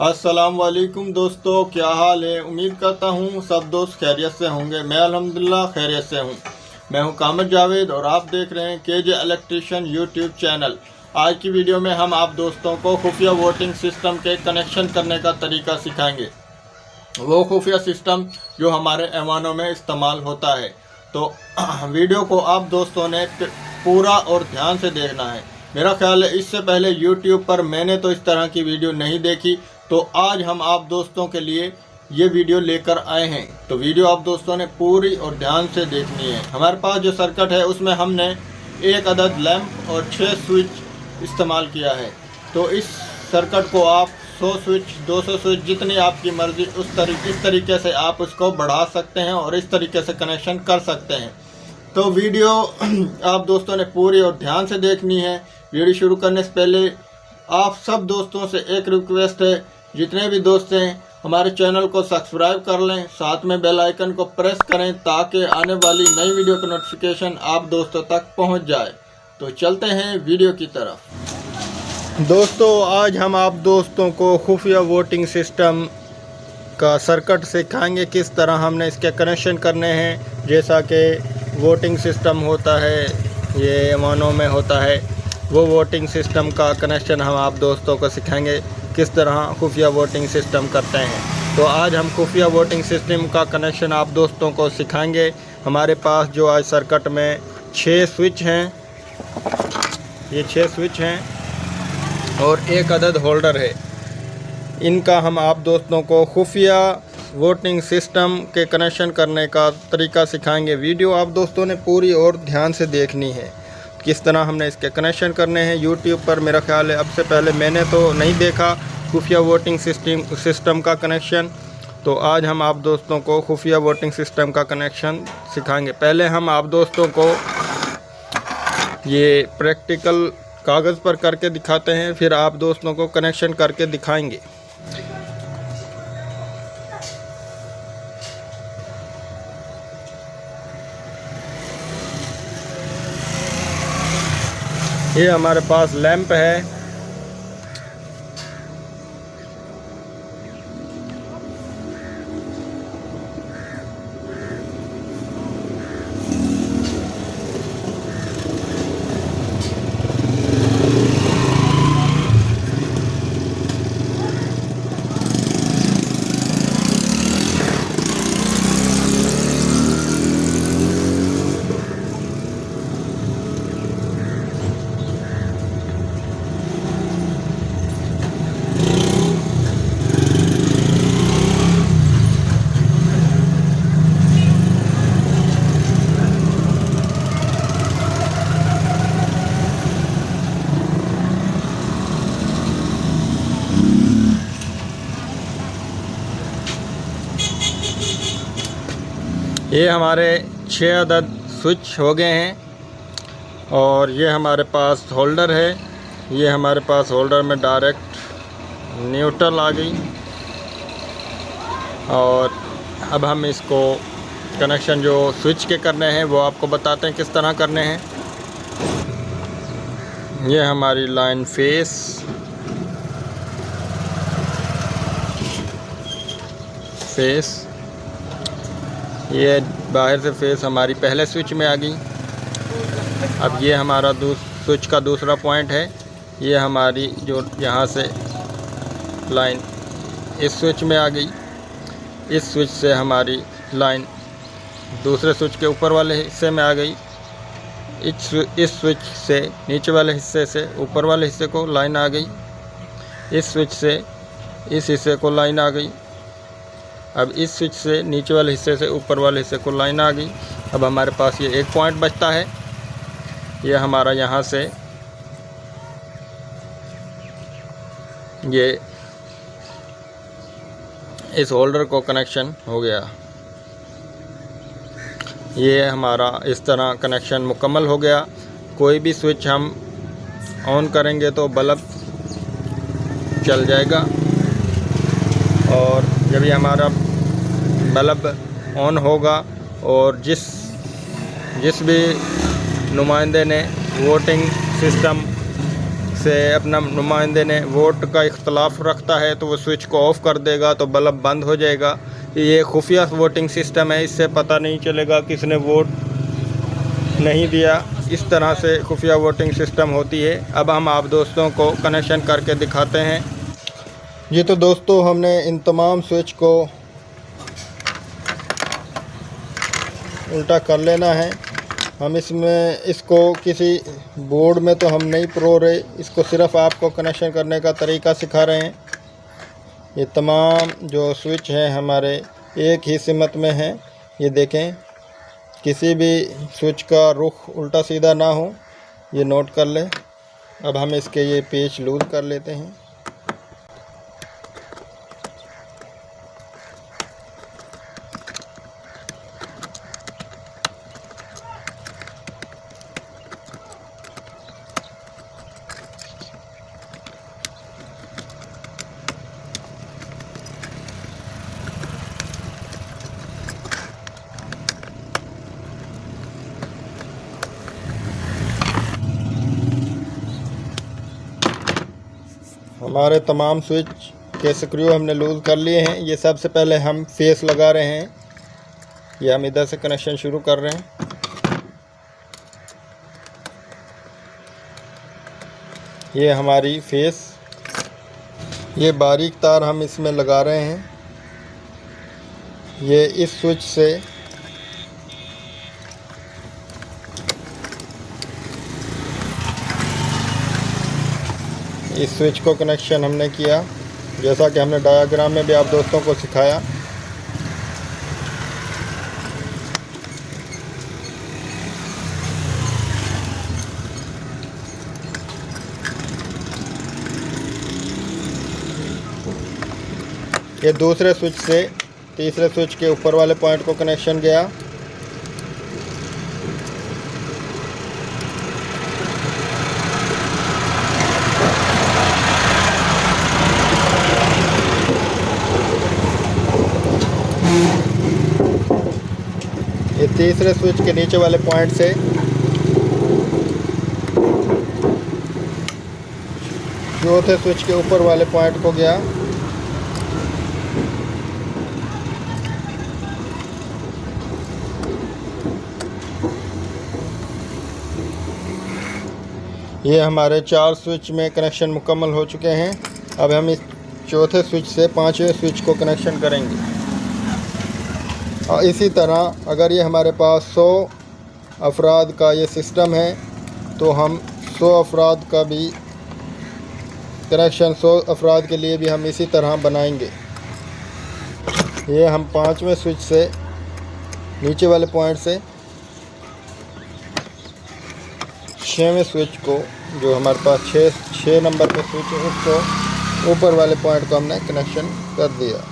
अस्सलाम वालेकुम दोस्तों, क्या हाल है। उम्मीद करता हूँ सब दोस्त खैरियत से होंगे। मैं अल्हम्दुलिल्लाह खैरियत से हूँ। मैं हूँ कामर जावेद और आप देख रहे हैं केजे इलेक्ट्रिशियन यूट्यूब चैनल। आज की वीडियो में हम आप दोस्तों को खुफिया वोटिंग सिस्टम के कनेक्शन करने का तरीका सिखाएंगे। वो खुफिया सिस्टम जो हमारे ऐवानों में इस्तेमाल होता है। तो वीडियो को आप दोस्तों ने पूरा और ध्यान से देखना है। मेरा ख्याल है इससे पहले यूट्यूब पर मैंने तो इस तरह की वीडियो नहीं देखी, तो आज हम आप दोस्तों के लिए ये वीडियो लेकर आए हैं। तो वीडियो आप दोस्तों ने पूरी और ध्यान से देखनी है। हमारे पास जो सर्किट है उसमें हमने एक अदद लैंप और 6 स्विच इस्तेमाल किया है। तो इस सर्किट को आप 100 स्विच 200 स्विच जितनी आपकी मर्ज़ी इस तरीके से आप उसको बढ़ा सकते हैं और इस तरीके से कनेक्शन कर सकते हैं। तो वीडियो आप दोस्तों ने पूरी और ध्यान से देखनी है। वीडियो शुरू करने से पहले आप सब दोस्तों से एक रिक्वेस्ट है, जितने भी दोस्त हैं हमारे चैनल को सब्सक्राइब कर लें, साथ में बेल आइकन को प्रेस करें ताकि आने वाली नई वीडियो का नोटिफिकेशन आप दोस्तों तक पहुंच जाए। तो चलते हैं वीडियो की तरफ। दोस्तों, आज हम आप दोस्तों को खुफिया वोटिंग सिस्टम का सर्किट सिखाएंगे, किस तरह हमने इसके कनेक्शन करने हैं। जैसा कि वोटिंग सिस्टम होता है, ये ऐवानों में होता है, वो वोटिंग सिस्टम का कनेक्शन हम आप दोस्तों को सिखाएंगे किस तरह खुफिया वोटिंग सिस्टम करते हैं। तो आज हम खुफिया वोटिंग सिस्टम का कनेक्शन आप दोस्तों को सिखाएंगे। हमारे पास जो आज सर्किट में 6 स्विच हैं, ये 6 स्विच हैं और एक अदद होल्डर है। इनका हम आप दोस्तों को खुफिया वोटिंग सिस्टम के कनेक्शन करने का तरीका सिखाएंगे। वीडियो आप दोस्तों ने पूरी और ध्यान से देखनी है, किस तरह हमने इसके कनेक्शन करने हैं। यूट्यूब पर मेरा ख्याल है अब से पहले मैंने तो नहीं देखा खुफिया वोटिंग सिस्टम का कनेक्शन। तो आज हम आप दोस्तों को खुफिया वोटिंग सिस्टम का कनेक्शन सिखाएंगे। पहले हम आप दोस्तों को ये प्रैक्टिकल कागज़ पर करके दिखाते हैं, फिर आप दोस्तों को कनेक्शन करके दिखाएंगे। ये हमारे पास लैंप है, ये हमारे 6 अदद स्विच हो गए हैं और ये हमारे पास होल्डर है। ये हमारे पास होल्डर में डायरेक्ट न्यूट्रल आ गई और अब हम इसको कनेक्शन जो स्विच के करने हैं वो आपको बताते हैं किस तरह करने हैं। ये हमारी लाइन फेस ये बाहर से फेस हमारी पहले स्विच में आ गई। अब ये हमारा स्विच का दूसरा पॉइंट है। ये हमारी जो यहाँ से लाइन इस स्विच में आ गई। इस स्विच से हमारी लाइन दूसरे स्विच के ऊपर वाले हिस्से में आ गई। इस स्विच से नीचे वाले हिस्से से ऊपर वाले हिस्से को लाइन आ गई। इस स्विच से इस हिस्से को लाइन आ गई। अब इस स्विच से नीचे वाले हिस्से से ऊपर वाले हिस्से को लाइन आ गई। अब हमारे पास ये एक पॉइंट बचता है। ये हमारा यहाँ से ये इस होल्डर को कनेक्शन हो गया। ये हमारा इस तरह कनेक्शन मुकम्मल हो गया। कोई भी स्विच हम ऑन करेंगे तो बल्ब चल जाएगा और जब ये हमारा बल्ब ऑन होगा और जिस भी नुमाइंदे ने वोटिंग सिस्टम से अपना नुमाइंदे ने वोट का इख्तलाफ रखता है तो वो स्विच को ऑफ़ कर देगा तो बल्ब बंद हो जाएगा। ये खुफिया वोटिंग सिस्टम है, इससे पता नहीं चलेगा किसने वोट नहीं दिया। इस तरह से खुफिया वोटिंग सिस्टम होती है। अब हम आप दोस्तों को कनेक्शन करके दिखाते हैं। ये तो दोस्तों हमने इन तमाम स्विच को उल्टा कर लेना है। हम इसको किसी बोर्ड में तो हम नहीं प्रो रहे, इसको सिर्फ आपको कनेक्शन करने का तरीका सिखा रहे हैं। ये तमाम जो स्विच हैं हमारे एक ही सिमत में हैं। ये देखें, किसी भी स्विच का रुख उल्टा सीधा ना हो, ये नोट कर लें। अब हम इसके ये पेच लूज़ कर लेते हैं। हमारे तमाम स्विच के स्क्रू हमने लूज़ कर लिए हैं। ये सबसे पहले हम फेस लगा रहे हैं। ये हम इधर से कनेक्शन शुरू कर रहे हैं। ये हमारी फेस, ये बारीक तार हम इसमें लगा रहे हैं। ये इस स्विच से इस स्विच को कनेक्शन हमने किया, जैसा कि हमने डायग्राम में भी आप दोस्तों को सिखाया। ये दूसरे स्विच से तीसरे स्विच के ऊपर वाले पॉइंट को कनेक्शन गया। ये तीसरे स्विच के नीचे वाले पॉइंट से चौथे स्विच के ऊपर वाले पॉइंट को गया। ये हमारे 4 स्विच में कनेक्शन मुकम्मल हो चुके हैं। अब हम इस चौथे स्विच से 5वें स्विच को कनेक्शन करेंगे। और इसी तरह अगर ये हमारे पास 100 अफराद का ये सिस्टम है तो हम 100 अफराद का भी कनेक्शन 100 अफराद के लिए भी हम इसी तरह बनाएंगे। ये हम 5वें स्विच से नीचे वाले पॉइंट से 6वें स्विच को, जो हमारे पास 6 नंबर पे स्विच है, उसको ऊपर वाले पॉइंट को हमने कनेक्शन कर दिया।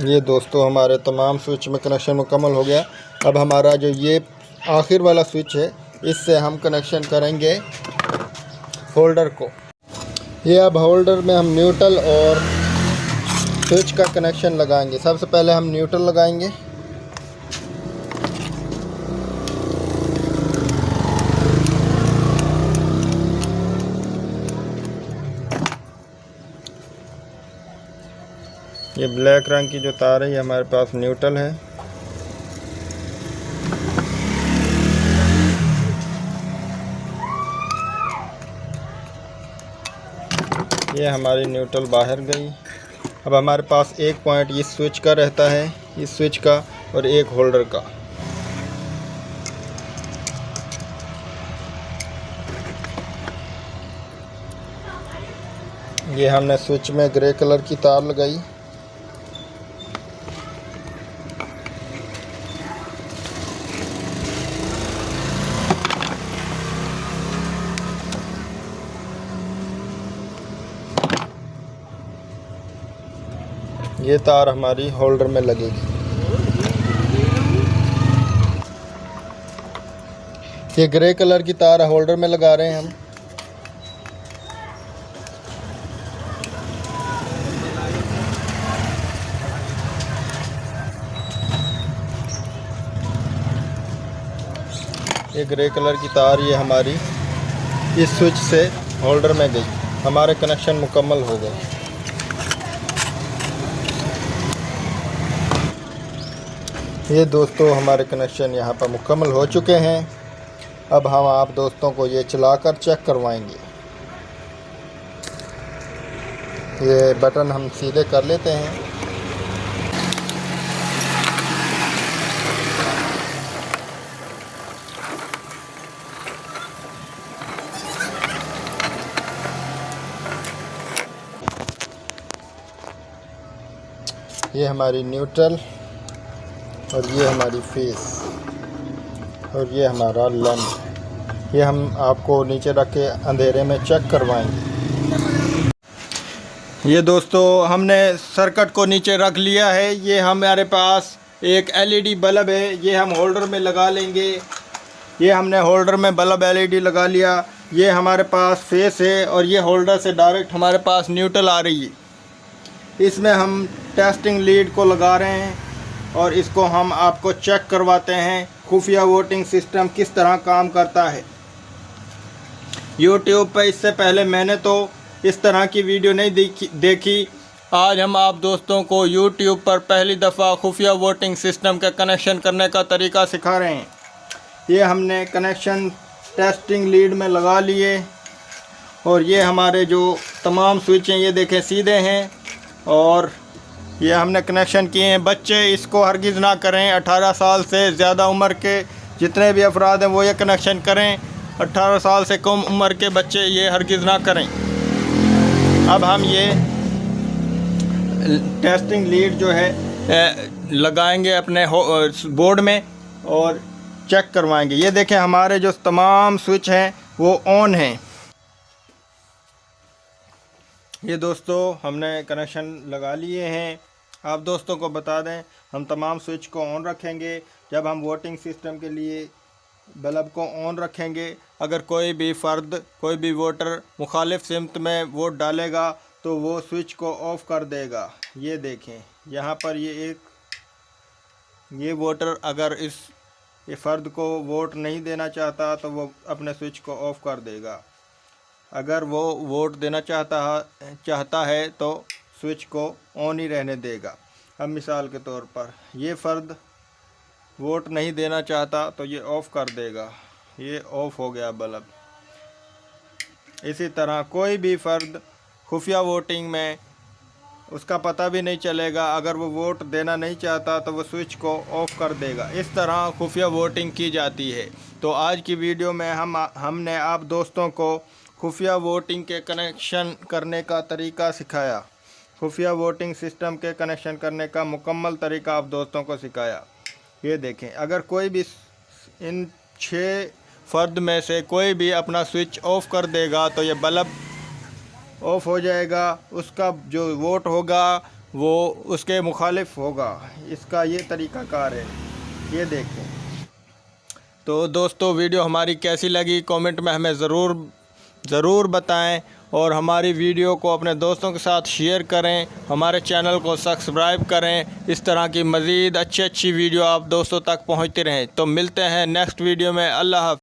ये दोस्तों हमारे तमाम स्विच में कनेक्शन मुकम्मल हो गया। अब हमारा जो ये आखिर वाला स्विच है, इससे हम कनेक्शन करेंगे होल्डर को। ये अब होल्डर में हम न्यूट्रल और स्विच का कनेक्शन लगाएंगे। सबसे पहले हम न्यूट्रल लगाएंगे। ये ब्लैक रंग की जो तार है ये हमारे पास न्यूट्रल है। ये हमारी न्यूट्रल बाहर गई। अब हमारे पास एक पॉइंट इस स्विच का रहता है, इस स्विच का, और एक होल्डर का। ये हमने स्विच में ग्रे कलर की तार लगाई। ये तार हमारी होल्डर में लगेगी। ये ग्रे कलर की तार होल्डर में लगा रहे हैं हम। ये ग्रे कलर की तार ये हमारी इस स्विच से होल्डर में गई, हमारे कनेक्शन मुकम्मल हो गए। ये दोस्तों हमारे कनेक्शन यहाँ पर मुकम्मल हो चुके हैं। अब हम आप दोस्तों को ये चलाकर चेक करवाएंगे। ये बटन हम सीधे कर लेते हैं। ये हमारी न्यूट्रल और ये हमारी फेस और ये हमारा लैंप। ये हम आपको नीचे रख के अंधेरे में चेक करवाएंगे। ये दोस्तों हमने सर्किट को नीचे रख लिया है। ये हमारे पास एक एलईडी बल्ब है, ये हम होल्डर में लगा लेंगे। ये हमने होल्डर में बल्ब एलईडी लगा लिया। ये हमारे पास फेस है और ये होल्डर से डायरेक्ट हमारे पास न्यूट्रल आ रही है। इसमें हम टेस्टिंग लीड को लगा रहे हैं और इसको हम आपको चेक करवाते हैं खुफिया वोटिंग सिस्टम किस तरह काम करता है। यूट्यूब पर इससे पहले मैंने तो इस तरह की वीडियो नहीं देखी। आज हम आप दोस्तों को यूट्यूब पर पहली दफ़ा खुफिया वोटिंग सिस्टम का कनेक्शन करने का तरीका सिखा रहे हैं। ये हमने कनेक्शन टेस्टिंग लीड में लगा लिए और ये हमारे जो तमाम स्विच हैं ये देखें सीधे हैं और ये हमने कनेक्शन किए हैं। बच्चे इसको हरगिज़ ना करें। 18 साल से ज़्यादा उम्र के जितने भी अफराद हैं वो ये कनेक्शन करें। 18 साल से कम उम्र के बच्चे ये हरगिज़ ना करें। अब हम ये टेस्टिंग लीड जो है लगाएंगे अपने बोर्ड में और चेक करवाएंगे। ये देखें हमारे जो तमाम स्विच हैं वो ऑन हैं। ये दोस्तों हमने कनेक्शन लगा लिए हैं। आप दोस्तों को बता दें हम तमाम स्विच को ऑन रखेंगे जब हम वोटिंग सिस्टम के लिए बल्ब को ऑन रखेंगे। अगर कोई भी फ़र्द कोई भी वोटर मुखालिफ सिमत में वोट डालेगा तो वो स्विच को ऑफ़ कर देगा। ये देखें यहाँ पर ये वोटर अगर ये फ़र्द को वोट नहीं देना चाहता तो वो अपने स्विच को ऑफ़ कर देगा। अगर वो वोट देना चाहता है तो स्विच को ऑन ही रहने देगा। अब मिसाल के तौर पर ये फ़र्द वोट नहीं देना चाहता तो ये ऑफ़ कर देगा। ये ऑफ़ हो गया बल्ब। इसी तरह कोई भी फ़र्द खुफिया वोटिंग में उसका पता भी नहीं चलेगा। अगर वो वोट देना नहीं चाहता तो वो स्विच को ऑफ़ कर देगा। इस तरह खुफिया वोटिंग की जाती है। तो आज की वीडियो में हमने आप दोस्तों को खुफिया वोटिंग के कनेक्शन करने का तरीका सिखाया। खुफिया वोटिंग सिस्टम के कनेक्शन करने का मुकम्मल तरीका आप दोस्तों को सिखाया। ये देखें अगर कोई भी इन 6 फ़र्द में से कोई भी अपना स्विच ऑफ़ कर देगा तो ये बल्ब ऑफ़ हो जाएगा। उसका जो वोट होगा वो उसके मुखालिफ होगा। इसका ये तरीक़ाकार है। ये देखें। तो दोस्तों वीडियो हमारी कैसी लगी कमेंट में हमें ज़रूर बताएं और हमारी वीडियो को अपने दोस्तों के साथ शेयर करें। हमारे चैनल को सब्सक्राइब करें। इस तरह की मज़ीद अच्छी वीडियो आप दोस्तों तक पहुंचती रहें। तो मिलते हैं नेक्स्ट वीडियो में। अल्लाह हाफ़िज़।